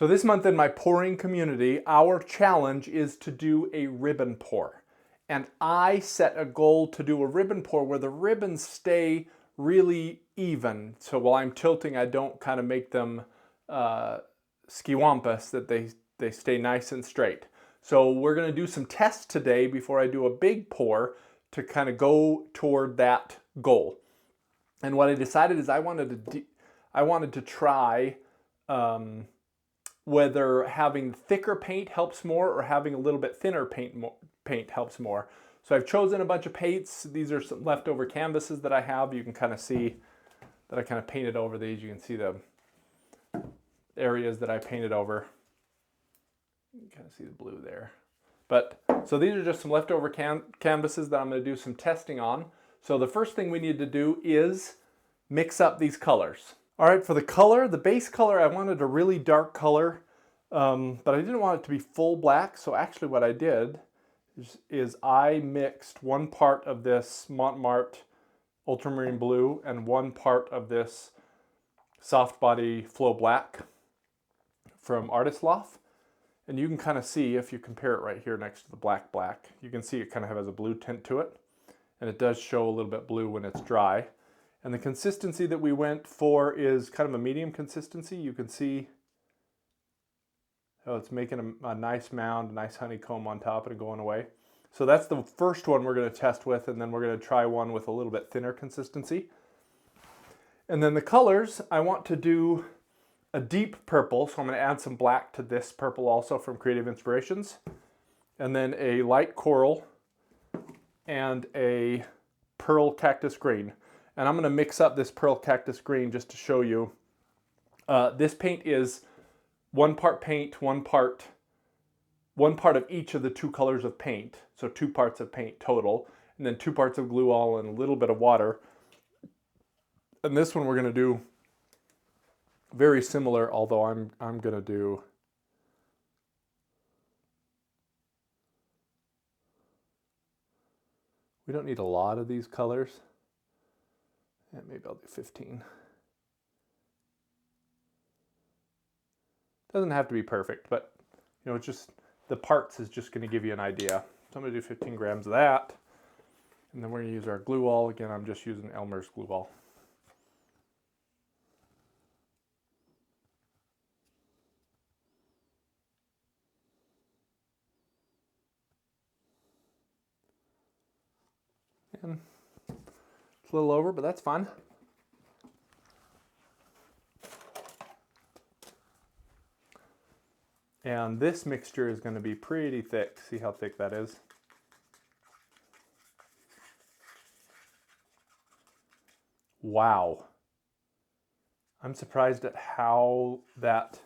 So this month in my pouring community, our challenge is to do a ribbon pour. And I set a goal to do a ribbon pour where the ribbons stay really even. So while I'm tilting, I don't kind of make them skiwampus, that they stay nice and straight. So we're gonna do some tests today before I do a big pour to kind of go toward that goal. And what I decided is I wanted to try whether having thicker paint helps more or having a little bit thinner paint helps more. So I've chosen a bunch of paints. These are some leftover canvases that I have. You can kind of see that I kind of painted over these. You can see the areas that I painted over. You can kind of see the blue there. But so these are just some leftover canvases that I'm going to do some testing on. So the first thing we need to do is mix up these colors. All right, for the color, the base color, I wanted a really dark color, but I didn't want it to be full black. So actually what I did is I mixed 1 part of this Montmartre ultramarine blue and 1 part of this soft body flow black from Artist Loft. And you can kind of see, if you compare it right here next to the black, you can see it kind of has a blue tint to it. And it does show a little bit blue when it's dry. And the consistency that we went for is kind of a medium consistency. You can see how it's making a nice mound, a nice honeycomb on top and going away. So that's the first one we're going to test with, and then we're going to try one with a little bit thinner consistency. And then the colors, I want to do a deep purple, so I'm going to add some black to this purple also from Creative Inspirations. And then a light coral and a pearl cactus green. And I'm going to mix up this pearl cactus green just to show you. This paint is 1 part paint, 1 part of each of the 2 colors of paint. So 2 parts of paint total, and then 2 parts of glue all and a little bit of water. And this one we're going to do very similar, although I'm going to do we don't need a lot of these colors. And maybe I'll do 15. Doesn't have to be perfect, but you know, it's just the parts is just going to give you an idea. So I'm going to do 15 grams of that. And then we're going to use our glue all. Again, I'm just using Elmer's glue all. And it's a little over, but that's fine. And this mixture is going to be pretty thick. See how thick that is? Wow. I'm surprised at how that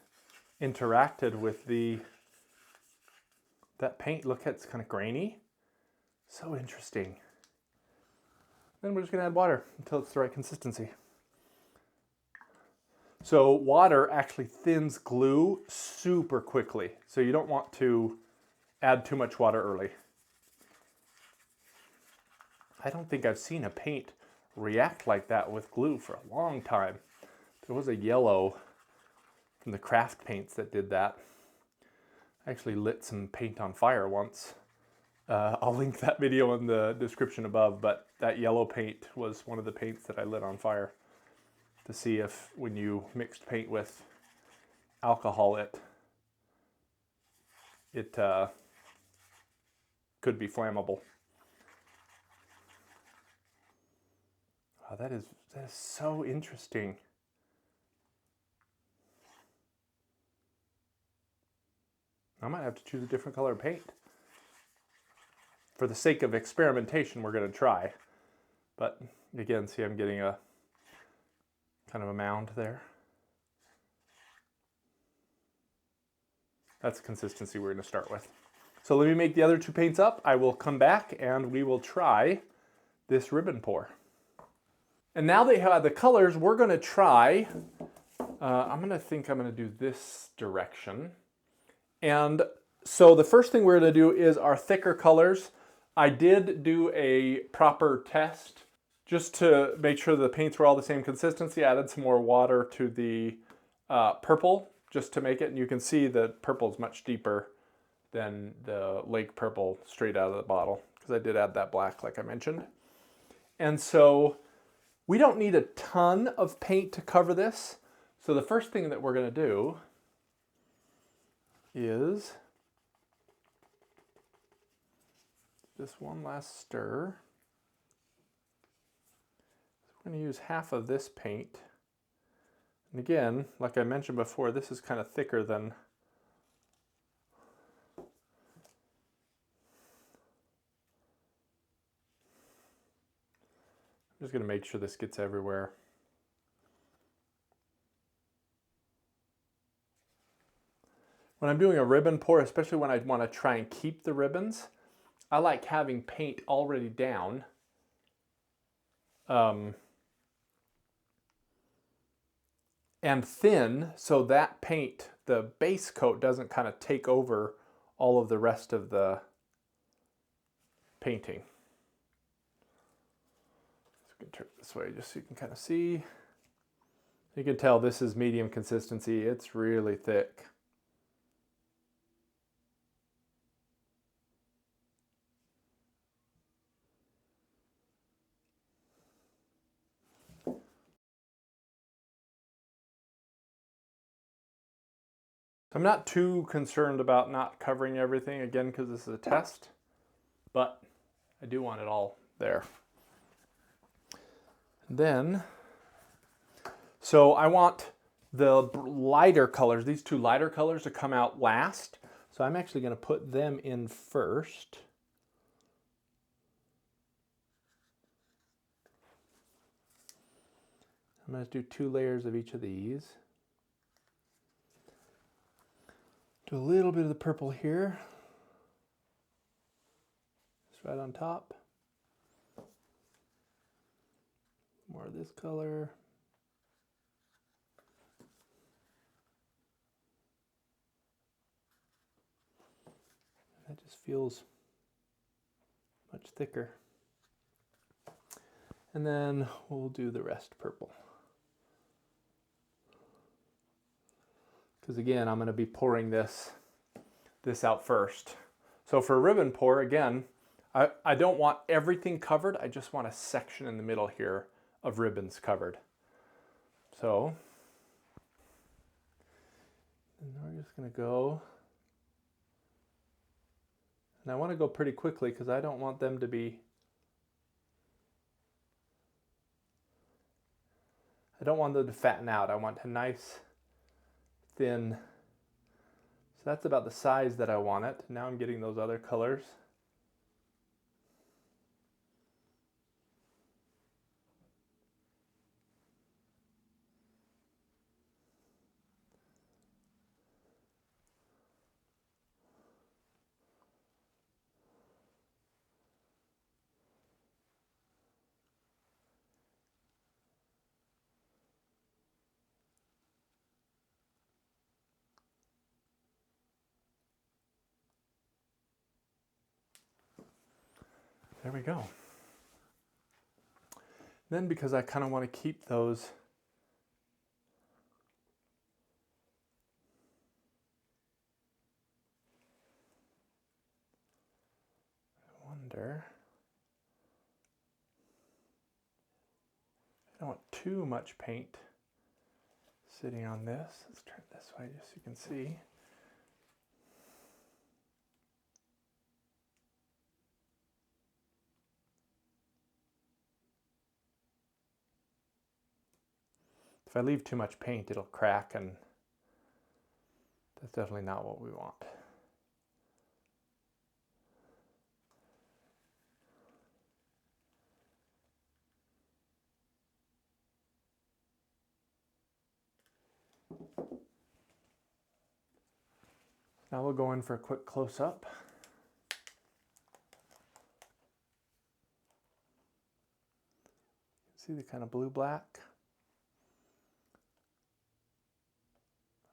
interacted with that paint. Look, it's kind of grainy. So interesting. Then we're just going to add water until it's the right consistency. So water actually thins glue super quickly. So you don't want to add too much water early. I don't think I've seen a paint react like that with glue for a long time. There was a yellow from the craft paints that did that. I actually lit some paint on fire once. I'll link that video in the description above, but that yellow paint was one of the paints that I lit on fire to see if when you mixed paint with alcohol it could be flammable. Oh, that is so interesting. I might have to choose a different color paint. For the sake of experimentation, we're going to try. But again, see, I'm getting a kind of a mound there. That's the consistency we're going to start with. So let me make the other 2 paints up. I will come back and we will try this ribbon pour. And now that you have the colors, we're going to try, I'm going to do this direction. And so the first thing we're going to do is our thicker colors. I did do a proper test just to make sure the paints were all the same consistency. I added some more water to the purple just to make it, and you can see the purple is much deeper than the lake purple straight out of the bottle, because I did add that black like I mentioned. And so we don't need a ton of paint to cover this. So the first thing that we're going to do is this one last stir. I'm going to use half of this paint. And again, like I mentioned before, this is kind of thicker than I'm just going to make sure this gets everywhere. When I'm doing a ribbon pour, especially when I want to try and keep the ribbons, I like having paint already down. And thin, so that paint, the base coat, doesn't kind of take over all of the rest of the painting. So we can turn it this way just so you can kind of see. You can tell this is medium consistency. It's really thick. I'm not too concerned about not covering everything, again, because this is a test, but I do want it all there. And then, so I want the lighter colors, these two lighter colors, to come out last. So I'm actually going to put them in first. I'm going to do 2 layers of each of these. Do a little bit of the purple here. Just right on top. More of this color. That just feels much thicker. And then we'll do the rest purple. Because again, I'm going to be pouring this out first. So for a ribbon pour, again, I don't want everything covered. I just want a section in the middle here of ribbons covered. So, and we're just going to go. And I want to go pretty quickly because I don't want them to be, I don't want them to fatten out. I want a nice thin, so that's about the size that I want it. Now I'm getting those other colors. There we go. Then, because I kind of want to keep those I wonder, I don't want too much paint sitting on this. Let's turn it this way just so you can see. If I leave too much paint, it'll crack, and that's definitely not what we want. Now we'll go in for a quick close-up. See the kind of blue-black?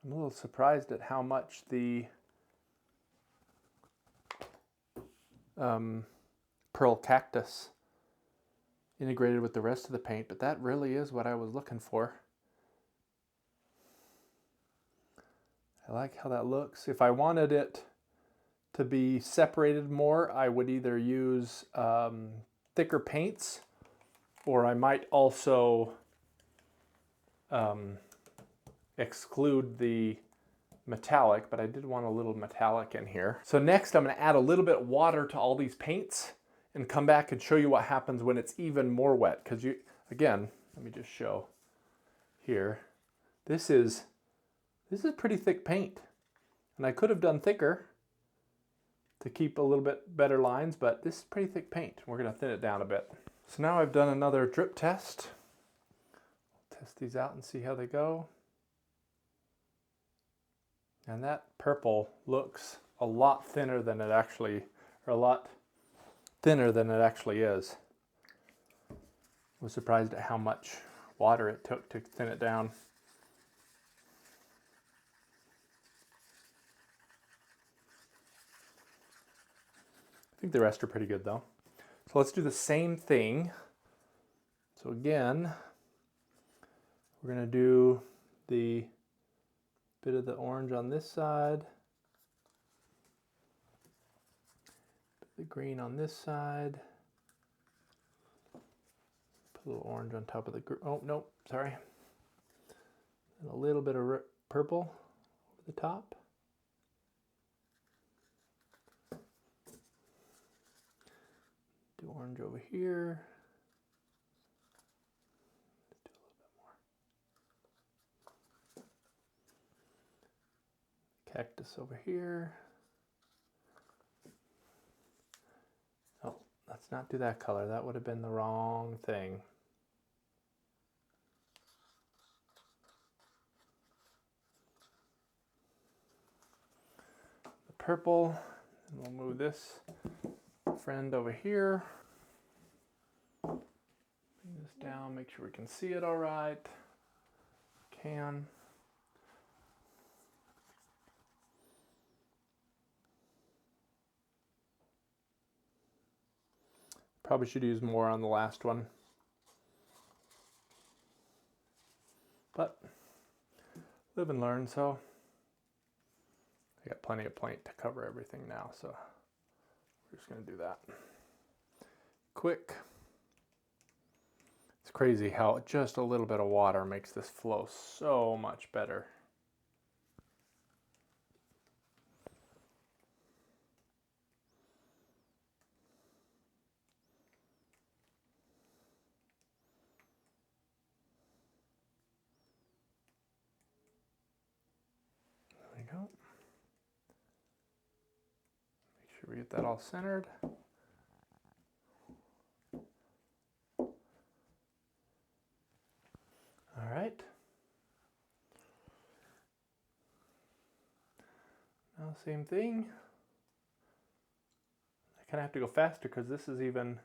I'm a little surprised at how much the pearl cactus integrated with the rest of the paint, but that really is what I was looking for. I like how that looks. If I wanted it to be separated more, I would either use thicker paints, or I might also exclude the metallic, but I did want a little metallic in here. So next I'm going to add a little bit of water to all these paints and come back and show you what happens when it's even more wet. Because you, again, let me just show here. This is pretty thick paint, and I could have done thicker to keep a little bit better lines, but this is pretty thick paint. We're going to thin it down a bit. So now I've done another drip test. Test these out and see how they go. And that purple looks a lot thinner than it actually, or a lot thinner than it actually is. I was surprised at how much water it took to thin it down. I think the rest are pretty good though. So let's do the same thing. So again, we're going to do the bit of the orange on this side, the green on this side, put a little orange on top of the oh nope, sorry, and a little bit of purple over the top. Do orange over here. Let's do a little bit more. Cactus over here. Oh, let's not do that color. That would have been the wrong thing. The purple, and we'll move this friend over here. Bring this down, make sure we can see it all right. Can. Probably should use more on the last one. But live and learn, so I got plenty of paint to cover everything now, so we're just going to do that. Quick. It's crazy how just a little bit of water makes this flow so much better. There we go. Make sure we get that all centered. All right. Now same thing. I kind of have to go faster because this is even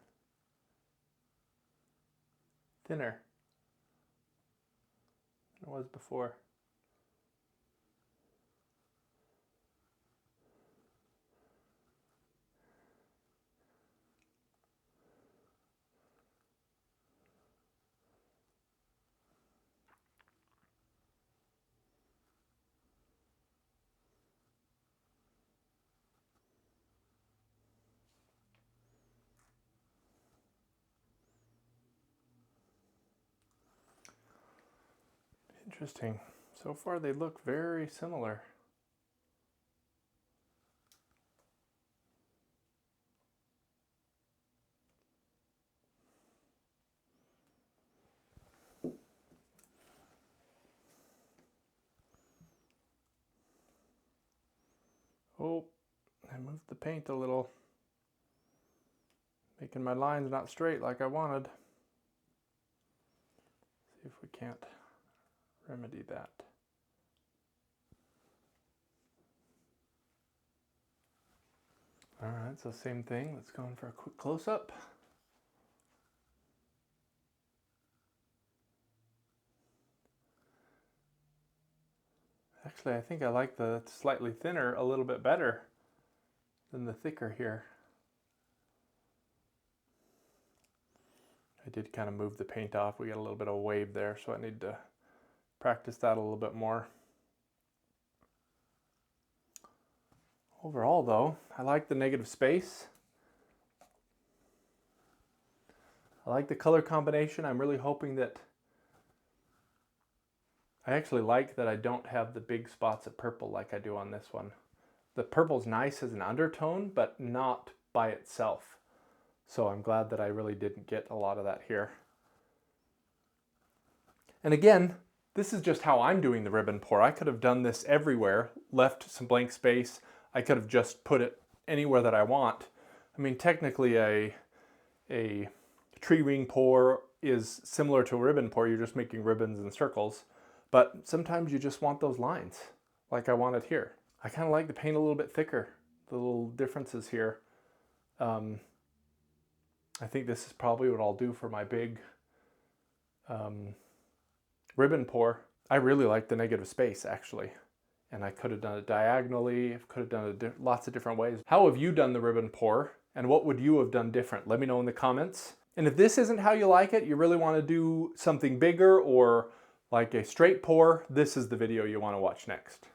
thinner than it was before. Interesting. So far they look very similar. Oh, I moved the paint a little, making my lines not straight like I wanted. See if we can't remedy that. All right, so same thing. Let's go in for a quick close-up. Actually, I think I like the slightly thinner a little bit better than the thicker here. I did kind of move the paint off. We got a little bit of wave there, so I need to practice that a little bit more. Overall though, I like the negative space. I like the color combination. I'm really hoping that, I actually like that I don't have the big spots of purple like I do on this one. The purple's nice as an undertone, but not by itself. So I'm glad that I really didn't get a lot of that here. And again, this is just how I'm doing the ribbon pour. I could have done this everywhere, left some blank space. I could have just put it anywhere that I want. I mean, technically a tree ring pour is similar to a ribbon pour. You're just making ribbons and circles. But sometimes you just want those lines, like I wanted here. I kind of like the paint a little bit thicker, the little differences here. I think this is probably what I'll do for my big ribbon pour. I really like the negative space actually. And I could have done it diagonally, could have done it lots of different ways. How have you done the ribbon pour? And what would you have done different? Let me know in the comments. And if this isn't how you like it, you really want to do something bigger or like a straight pour, this is the video you want to watch next.